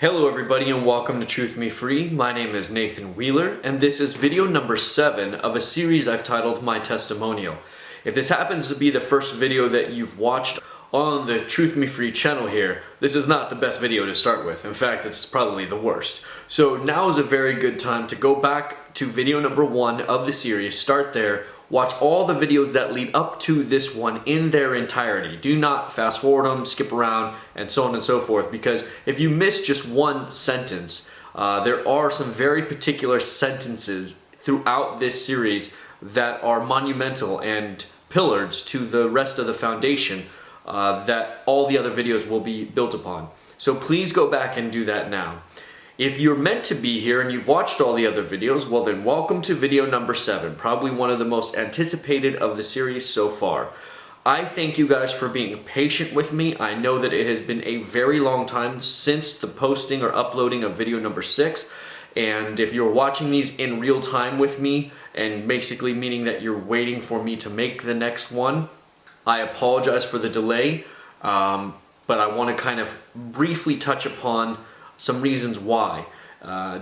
Hello everybody and welcome to Truth Me Free. My name is Nathan Wheeler and this is video number 7 of a series I've titled My Testimonial. If this happens to be the first video that you've watched on the Truth Me Free channel here, this is not the best video to start with. In fact, it's probably the worst. So now is a very good time to go back to video number 1 of the series, start there, watch all the videos that lead up to this one in their entirety. Do not fast forward them, skip around, and so on and so forth, because if you miss just one sentence, there are some very particular sentences throughout this series that are monumental and pillars to the rest of the foundation that all the other videos will be built upon. So please go back and do that now. If you're meant to be here and you've watched all the other videos, well then welcome to video number 7, probably one of the most anticipated of the series so far. I thank you guys for being patient with me. I know that it has been a very long time since the posting or uploading of video number 6, and if you're watching these in real time with me, and basically meaning that you're waiting for me to make the next one, I apologize for the delay, but I want to kind of briefly touch upon some reasons why,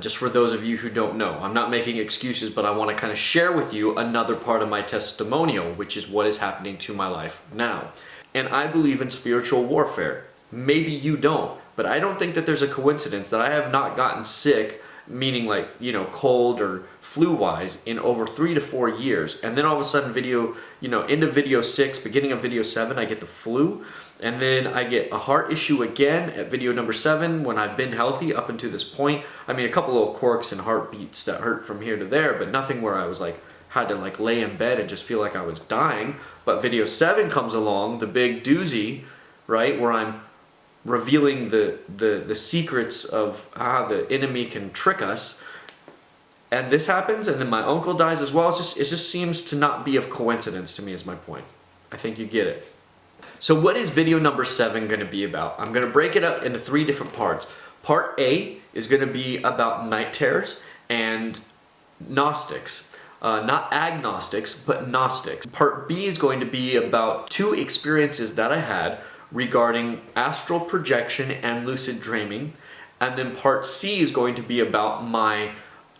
just for those of you who don't know. I'm not making excuses, but I want to kind of share with you another part of my testimonial, which is what is happening to my life now. And I believe in spiritual warfare. Maybe you don't, but I don't think that there's a coincidence that I have not gotten sick, meaning like, you know, cold or flu-wise, in over 3 to 4 years. And then all of a sudden into video 6, beginning of video 7, I get the flu. And then I get a heart issue again at video number 7 when I've been healthy up until this point. I mean, a couple little quirks and heartbeats that hurt from here to there, but nothing where I was like, had to like lay in bed and just feel like I was dying. But video 7 comes along, the big doozy, right, where I'm revealing the secrets of how the enemy can trick us. And this happens, and then my uncle dies as well. It just seems to not be of coincidence to me, is my point. I think you get it. So what is video number 7 going to be about? I'm going to break it up into 3 different parts. Part A is going to be about night terrors and Gnostics. Not agnostics, but Gnostics. Part B is going to be about 2 experiences that I had regarding astral projection and lucid dreaming. And then part C is going to be about my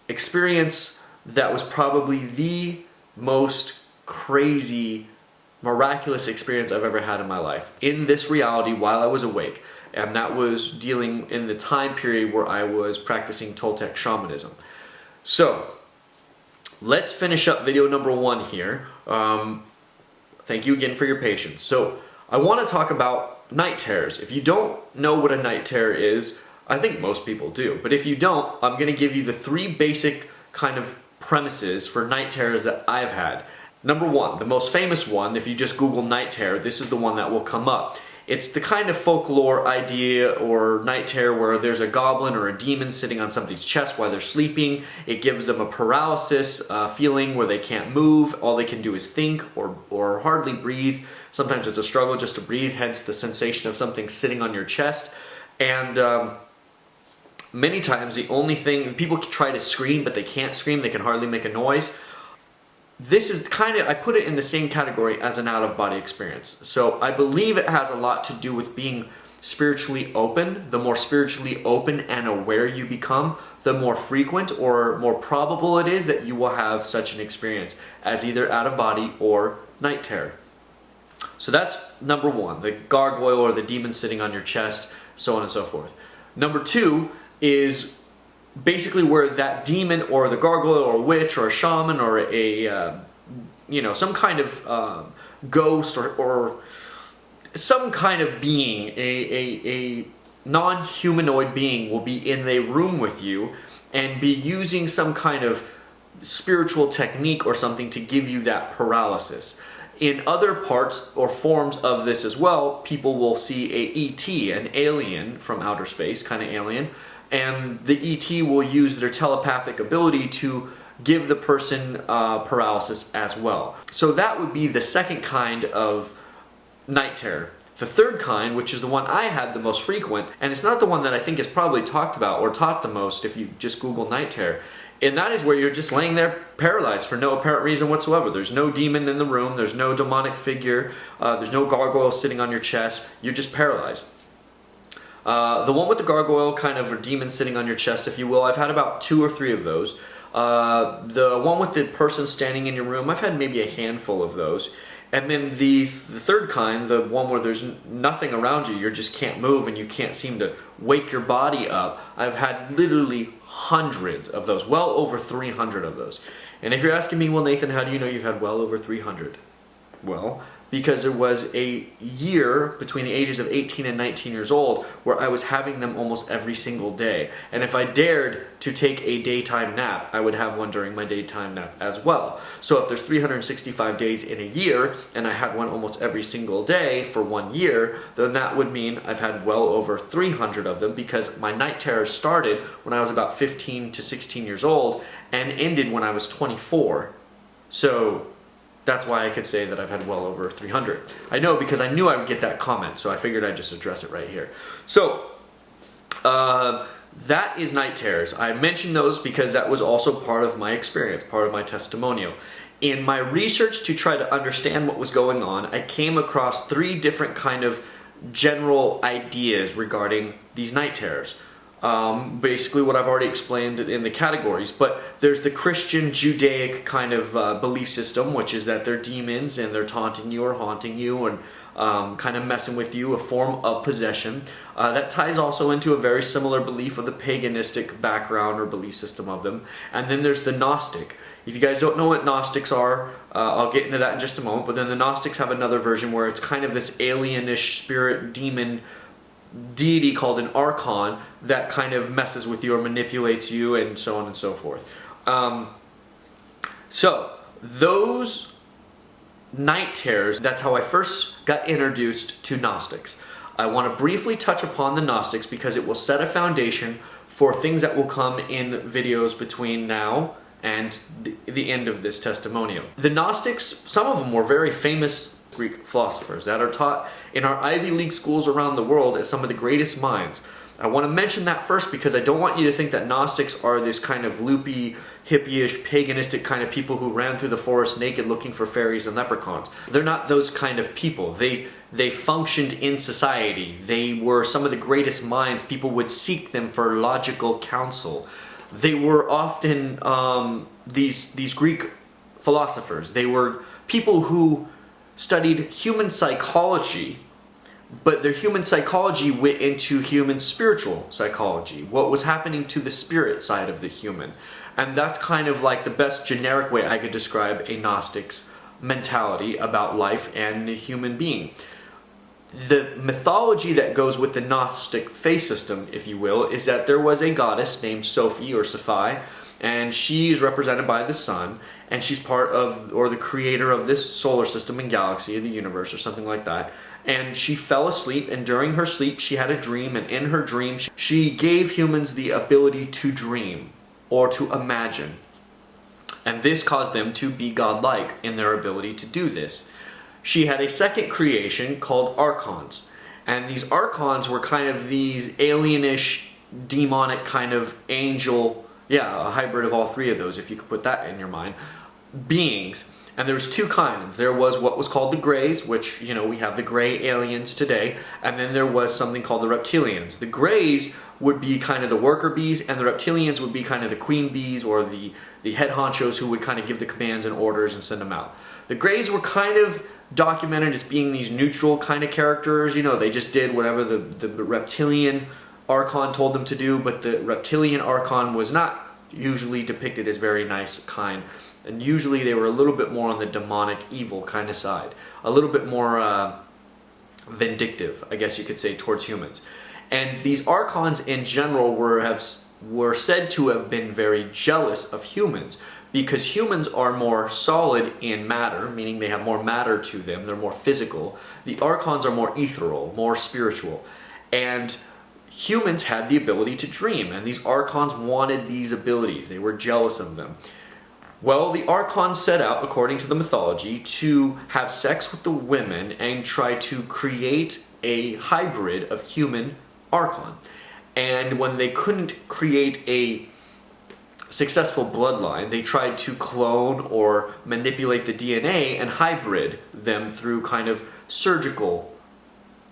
experience that was probably the most crazy, miraculous experience I've ever had in my life in this reality while I was awake, and that was dealing in the time period where I was practicing Toltec shamanism. So let's finish up video number 1 here. Thank you again for your patience. So I want to talk about night terrors. If you don't know what a night terror is, I think most people do, but if you don't, I'm going to give you the 3 basic kind of premises for night terrors that I've had. Number 1, the most famous one, if you just Google night terror, this is the one that will come up. It's the kind of folklore idea or night terror where there's a goblin or a demon sitting on somebody's chest while they're sleeping. It gives them a paralysis feeling where they can't move. All they can do is think or hardly breathe. Sometimes it's a struggle just to breathe, hence the sensation of something sitting on your chest. And many times the only thing, people try to scream, but they can't scream, they can hardly make a noise. This is kind of, I put it in the same category as an out-of-body experience. So I believe it has a lot to do with being spiritually open. The more spiritually open and aware you become, the more frequent or more probable it is that you will have such an experience as either out-of-body or night terror. So that's number 1, the gargoyle or the demon sitting on your chest, so on and so forth. Number 2 is basically where that demon or the gargoyle or a witch or a shaman or a some kind of ghost or some kind of being, a non-humanoid being will be in a room with you and be using some kind of spiritual technique or something to give you that paralysis. In other parts or forms of this as well, people will see a ET, an alien from outer space, kind of alien, and the ET will use their telepathic ability to give the person paralysis as well. So that would be the second kind of night terror. The third kind, which is the one I had the most frequent, and it's not the one that I think is probably talked about or taught the most if you just Google night terror, and that is where you're just laying there paralyzed for no apparent reason whatsoever. There's no demon in the room, there's no demonic figure, there's no gargoyle sitting on your chest, you're just paralyzed. The one with the gargoyle, kind of a demon sitting on your chest, if you will, I've had about 2 or 3 of those. The one with the person standing in your room, I've had maybe a handful of those. And then the third kind, the one where there's nothing around you, you just can't move and you can't seem to wake your body up, I've had literally hundreds of those, well over 300 of those. And if you're asking me, well, Nathan, how do you know you've had well over 300? Well, because there was a year between the ages of 18 and 19 years old where I was having them almost every single day. And if I dared to take a daytime nap, I would have one during my daytime nap as well. So if there's 365 days in a year, and I had one almost every single day for 1 year, then that would mean I've had well over 300 of them, because my night terrors started when I was about 15 to 16 years old and ended when I was 24. So that's why I could say that I've had well over 300. I know, because I knew I would get that comment, so I figured I'd just address it right here. So, that is night terrors. I mentioned those because that was also part of my experience, part of my testimonial. In my research to try to understand what was going on, I came across 3 different kind of general ideas regarding these night terrors. Basically what I've already explained in the categories, but there's the Christian Judaic kind of belief system, which is that they're demons and they're taunting you or haunting you and kind of messing with you, a form of possession. That ties also into a very similar belief of the paganistic background or belief system of them. And then there's the Gnostic. If you guys don't know what Gnostics are, I'll get into that in just a moment, but then the Gnostics have another version where it's kind of this alienish spirit demon deity called an Archon that kind of messes with you or manipulates you, and so on and so forth. So those night terrors, that's how I first got introduced to Gnostics. I want to briefly touch upon the Gnostics because it will set a foundation for things that will come in videos between now and the end of this testimonial. The Gnostics, some of them were very famous Greek philosophers that are taught in our Ivy League schools around the world as some of the greatest minds. I want to mention that first because I don't want you to think that Gnostics are this kind of loopy, hippie-ish, paganistic kind of people who ran through the forest naked looking for fairies and leprechauns. They're not those kind of people. They functioned in society. They were some of the greatest minds. People would seek them for logical counsel. They were often these Greek philosophers. They were people who studied human psychology, but their human psychology went into human spiritual psychology, what was happening to the spirit side of the human. And that's kind of like the best generic way I could describe a Gnostic's mentality about life and the human being. The mythology that goes with the Gnostic faith system, if you will, is that there was a goddess named Sophie or Sapphai, and she is represented by the sun, and she's part of, or the creator of this solar system and galaxy, the universe, or something like that. And she fell asleep, and during her sleep she had a dream, and in her dream she gave humans the ability to dream or to imagine. And this caused them to be godlike in their ability to do this. She had a second creation called Archons, and these Archons were kind of these alienish, demonic kind of angel, a hybrid of all 3 of those, if you could put that in your mind, beings. And there was 2 kinds. There was what was called the Greys, which, we have the gray aliens today, and then there was something called the Reptilians. The Greys would be kind of the worker bees, and the Reptilians would be kind of the queen bees or the head honchos who would kind of give the commands and orders and send them out. The Greys were kind of documented as being these neutral kind of characters. They just did whatever the reptilian Archon told them to do, but the reptilian Archon was not usually depicted as very nice, kind, and usually they were a little bit more on the demonic, evil kind of side, a little bit more vindictive, I guess you could say, towards humans. And these Archons in general were said to have been very jealous of humans, because humans are more solid in matter, meaning they have more matter to them, they're more physical. The Archons are more ethereal, more spiritual. And humans had the ability to dream, and these Archons wanted these abilities. They were jealous of them. Well, the Archons set out, according to the mythology, to have sex with the women and try to create a hybrid of human Archon. And when they couldn't create a successful bloodline, they tried to clone or manipulate the DNA and hybrid them through kind of surgical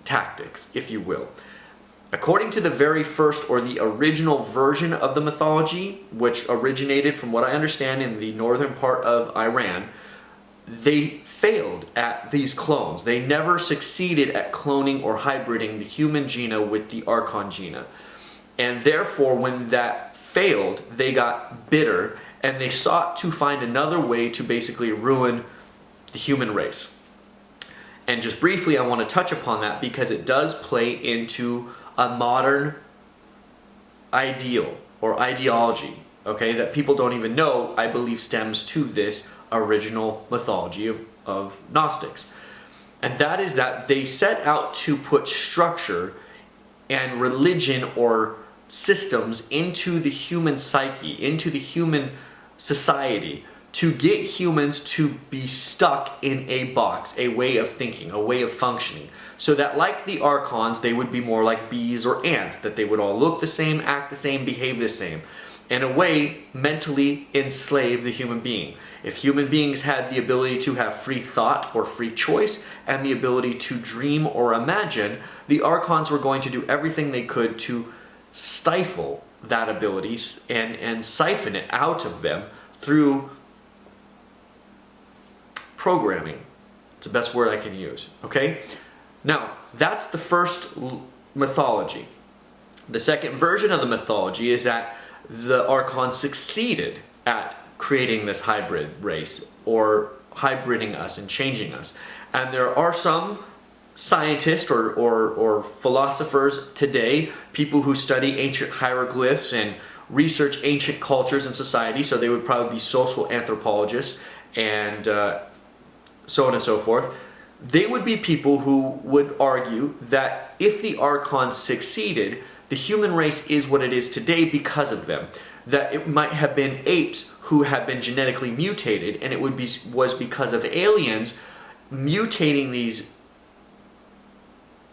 tactics, if you will. According to the very first or the original version of the mythology, which originated, from what I understand, in the northern part of Iran, they failed at these clones. They never succeeded at cloning or hybriding the human genome with the Archon genome. And therefore, when that failed, they got bitter and they sought to find another way to basically ruin the human race. And just briefly, I want to touch upon that because it does play into a modern ideal or ideology, okay, that people don't even know, I believe, stems to this original mythology of Gnostics. And that is that they set out to put structure and religion or systems into the human psyche, into the human society, to get humans to be stuck in a box, a way of thinking, a way of functioning. So that, like the Archons, they would be more like bees or ants, that they would all look the same, act the same, behave the same. In a way, mentally enslave the human being. If human beings had the ability to have free thought or free choice and the ability to dream or imagine, the Archons were going to do everything they could to stifle that ability and siphon it out of them through programming. It's the best word I can use, okay? Now, that's the first mythology. The second version of the mythology is that the Archons succeeded at creating this hybrid race, or hybriding us and changing us. And there are some scientists or philosophers today, people who study ancient hieroglyphs and research ancient cultures and society, so they would probably be social anthropologists and so on and so forth. They would be people who would argue that if the Archons succeeded, the human race is what it is today because of them. That it might have been apes who had been genetically mutated, and it was because of aliens mutating these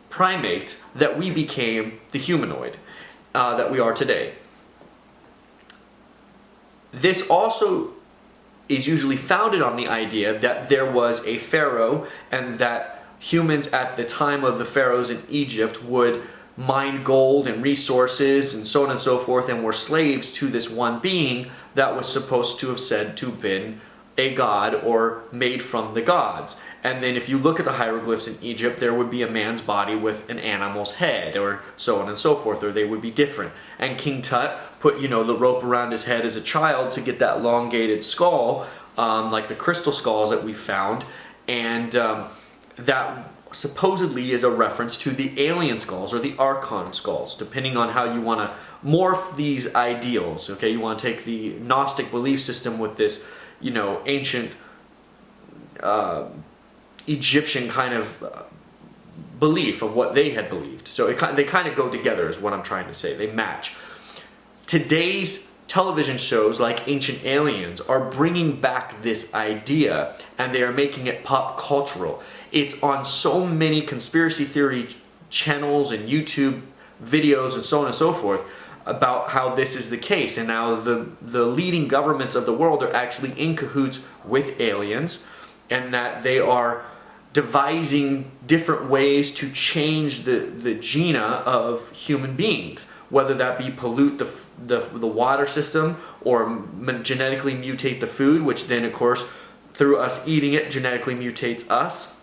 primates that we became the humanoid that we are today. This also is usually founded on the idea that there was a pharaoh and that humans at the time of the pharaohs in Egypt would mine gold and resources and so on and so forth, and were slaves to this one being that was supposed to have said to have been a god or made from the gods. And then if you look at the hieroglyphs in Egypt, there would be a man's body with an animal's head, or so on and so forth, or they would be different. And King Tut put, the rope around his head as a child to get that elongated skull, like the crystal skulls that we found, and that supposedly is a reference to the alien skulls or the Archon skulls, depending on how you want to morph these ideals. Okay, you want to take the Gnostic belief system with this, ancient Egyptian kind of belief of what they had believed. So they kind of go together, is what I'm trying to say. They match. Today's television shows like Ancient Aliens are bringing back this idea, and they are making it pop cultural. It's on so many conspiracy theory channels and YouTube videos and so on and so forth about how this is the case, and now the leading governments of the world are actually in cahoots with aliens, and that they are devising different ways to change the gena of human beings, whether that be pollute the water system or genetically mutate the food, which then of course through us eating it genetically mutates us.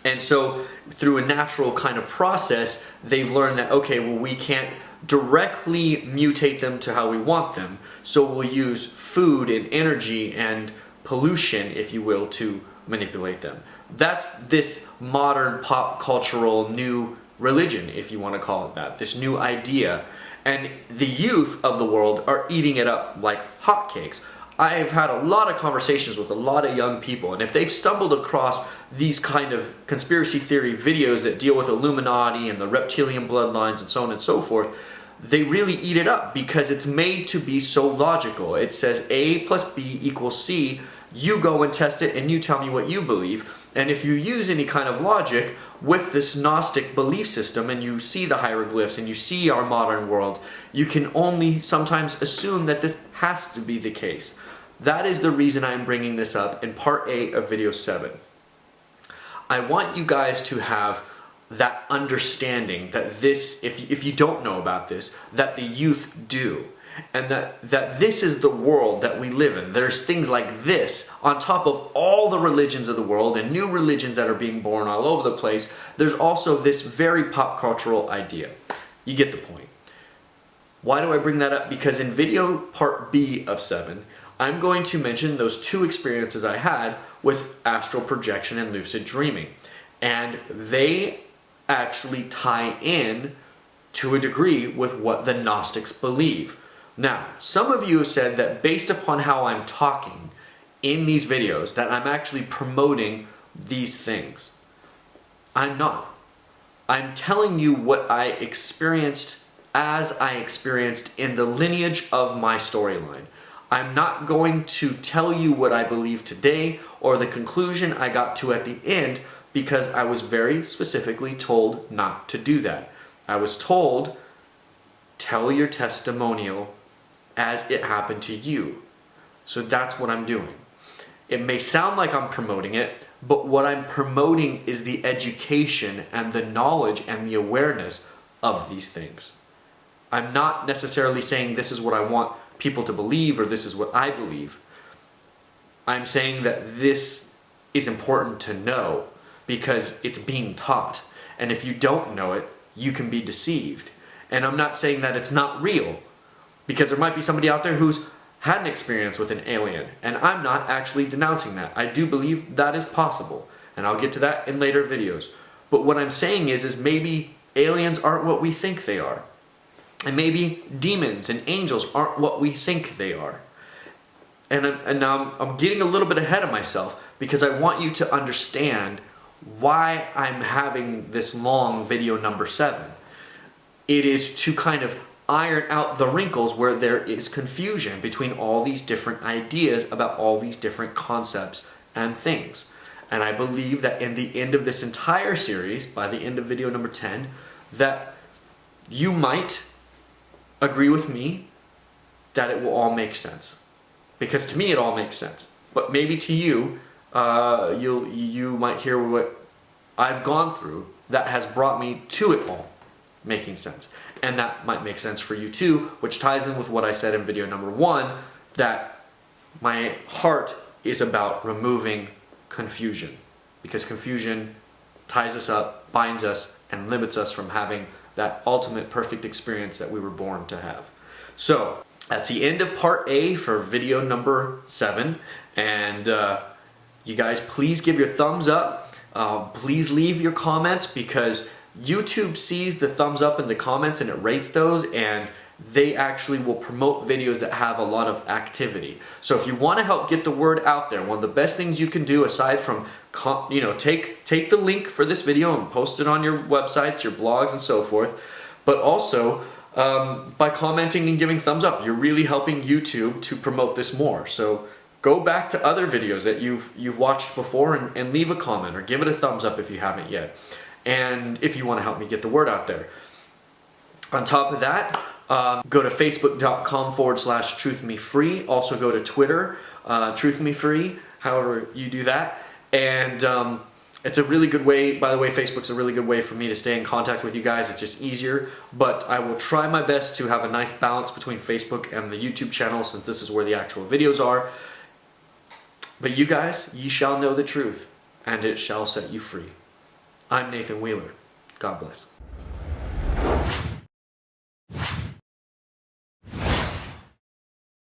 And so through a natural kind of process, they've learned that, okay, well, we can't directly mutate them to how we want them, so we'll use food and energy and pollution, if you will, to manipulate them. That's this modern pop cultural new religion, if you want to call it that, this new idea. And the youth of the world are eating it up like hotcakes. I've had a lot of conversations with a lot of young people, and if they've stumbled across these kind of conspiracy theory videos that deal with Illuminati and the reptilian bloodlines and so on and so forth, they really eat it up because it's made to be so logical. It says A plus B equals C. You go and test it and you tell me what you believe. And if you use any kind of logic with this Gnostic belief system and you see the hieroglyphs and you see our modern world, you can only sometimes assume that this has to be the case. That is the reason I'm bringing this up in part A of video 7. I want you guys to have that understanding that this, if you don't know about this, that the youth do. And that this is the world that we live in. There's things like this on top of all the religions of the world and new religions that are being born all over the place. There's also this very pop cultural idea. You get the point. Why do I bring that up? Because in video part B of 7, I'm going to mention those 2 experiences I had with astral projection and lucid dreaming. And they actually tie in to a degree with what the Gnostics believe. Now, some of you have said that based upon how I'm talking in these videos, that I'm actually promoting these things. I'm not. I'm telling you what I experienced as I experienced in the lineage of my storyline. I'm not going to tell you what I believe today or the conclusion I got to at the end, because I was very specifically told not to do that. I was told, tell your testimonial as it happened to you. So that's what I'm doing. It may sound like I'm promoting it, but what I'm promoting is the education and the knowledge and the awareness of these things. I'm not necessarily saying this is what I want people to believe or this is what I believe. I'm saying that this is important to know because it's being taught. And if you don't know it, you can be deceived. And I'm not saying that it's not real, because there might be somebody out there who's had an experience with an alien, and I'm not actually denouncing that. I do believe that is possible, and I'll get to that in later videos. But what I'm saying is maybe aliens aren't what we think they are. And maybe demons and angels aren't what we think they are. And now I'm getting a little bit ahead of myself, because I want you to understand why I'm having this long video number 7. It is to kind of iron out the wrinkles where there is confusion between all these different ideas about all these different concepts and things. And I believe that in the end of this entire series, by the end of video number 10, that you might agree with me that it will all make sense. Because to me it all makes sense. But maybe to you, you might hear what I've gone through that has brought me to it all making sense. And that might make sense for you too, which ties in with what I said in video number 1, that my heart is about removing confusion. Because confusion ties us up, binds us, and limits us from having that ultimate perfect experience that we were born to have. So, that's the end of part A for video number 7. And you guys, please give your thumbs up. Please leave your comments, because YouTube sees the thumbs up in the comments and it rates those, and they actually will promote videos that have a lot of activity. So if you want to help get the word out there, one of the best things you can do, aside from take the link for this video and post it on your websites, your blogs, and so forth, but also by commenting and giving thumbs up, you're really helping YouTube to promote this more. So go back to other videos that you've watched before and leave a comment or give it a thumbs up if you haven't yet. And if you want to help me get the word out there. On top of that, go to facebook.com/truthmefree. Also go to Twitter, truthmefree, however you do that. And it's a really good way, by the way, Facebook's a really good way for me to stay in contact with you guys. It's just easier, but I will try my best to have a nice balance between Facebook and the YouTube channel, since this is where the actual videos are. But you guys, ye shall know the truth, and it shall set you free. I'm Nathan Wheeler. God bless.